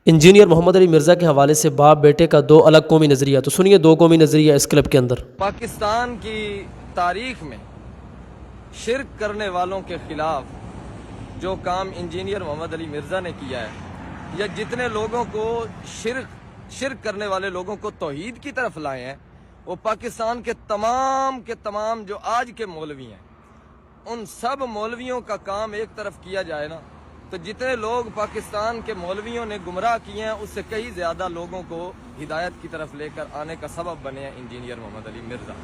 Engineer محمد علی مرزا کے حوالے سے باپ بیٹے کا دو الگ قومی نظریہ، تو سنیے دو قومی نظریہ اس کلپ کے اندر۔ پاکستان کی تاریخ میں شرک کرنے والوں کے خلاف جو کام انجینئر محمد علی مرزا نے کیا ہے، یا جتنے لوگوں کو شرک کرنے والے لوگوں کو توحید کی طرف لائے ہیں، وہ پاکستان کے تمام جو آج کے مولوی ہیں، ان سب مولویوں کا کام ایک طرف کیا جائے نا، تو جتنے لوگ پاکستان کے مولویوں نے گمراہ کیے ہیں، اس سے کئی زیادہ لوگوں کو ہدایت کی طرف لے کر آنے کا سبب بنے ہیں انجینئر محمد علی مرزا۔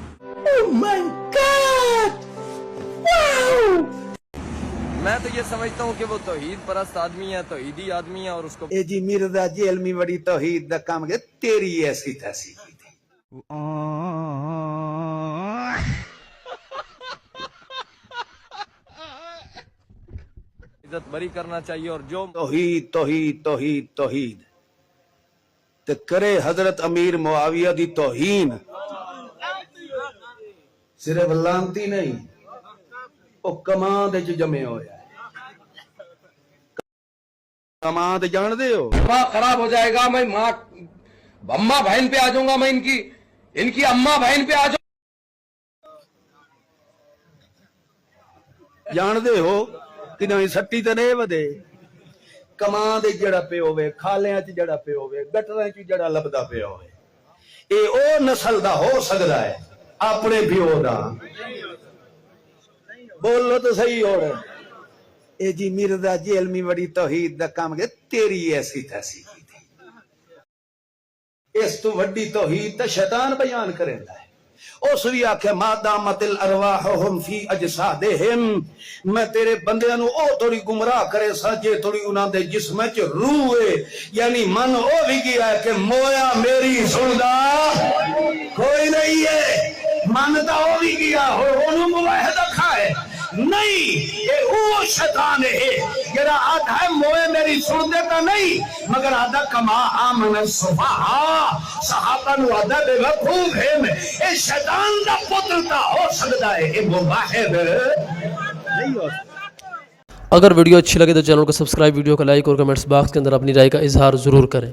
میں تو یہ سمجھتا ہوں کہ وہ توحید پرست آدمی ہے، توحیدی آدمی ہے، اور اس کو اے جی مرزا جیل میں بڑی توحید دا کام کے تیری ایسی تیسی کی تھی۔ عزت بری کرنا چاہیے، اور جو توحید توحید توحید توحید تے کرے حضرت امیر معاویہ دی توہین، صرف لانتی نہیں، او کمان دے جمع ہویا ہے۔ کمان دے جان دے ہو، ماں خراب ہو جائے گا، میں ماں اماں بہن پہ آ جاؤں گا، میں ان کی اماں بہن پہ آ جاؤں جان دے ہو کہ نہیں سٹی تے نہیں ودے، کمان دے جڑا پہ ہوئے، کھالیاں چ جڑا پہ ہوئے، گٹراں چ جڑا لبدا پہ ہوئے، اے او نسل دا ہو سکدا ہے اپنے پیو دا۔ بولو تو صحیح ہو رہے۔ اے جی مرزا جیل میں بڑی توحید دا کام کے تیری ایسی تیسی کی تھی۔ اس تو وڈی توحید تا شیطان بیان کریندا ہے۔ اس بھی آکھے ما دامت الارواحهم فی اجسادہم، میں تیرے بندیاں نو او تھوڑی گمراہ کرے سا جے تھوڑی انہاں دے جسم وچ روح ہے، یعنی من او بھی گیا ہے کہ مویا میری سندا کوئی نہیں ہے، من تا او بھی گیا ہو اونوں موحد کھائے نہیں، یہ وہ شیطان ہے جڑا آدھا ہے موئے میری سن دیتا نہیں، مگر آدھا کما آمن الصفحاء، صحابہ نو آدھا بے وقوف ہے، اے شیطان دا پتر تا ہو سکتا ہے، اے مباحد نہیں ہو سکتا۔ اگر ویڈیو اچھی لگے تو چینل کو سبسکرائب، ویڈیو کو لائک اور کمنٹس باکس کے اندر اپنی رائے کا اظہار ضرور کریں۔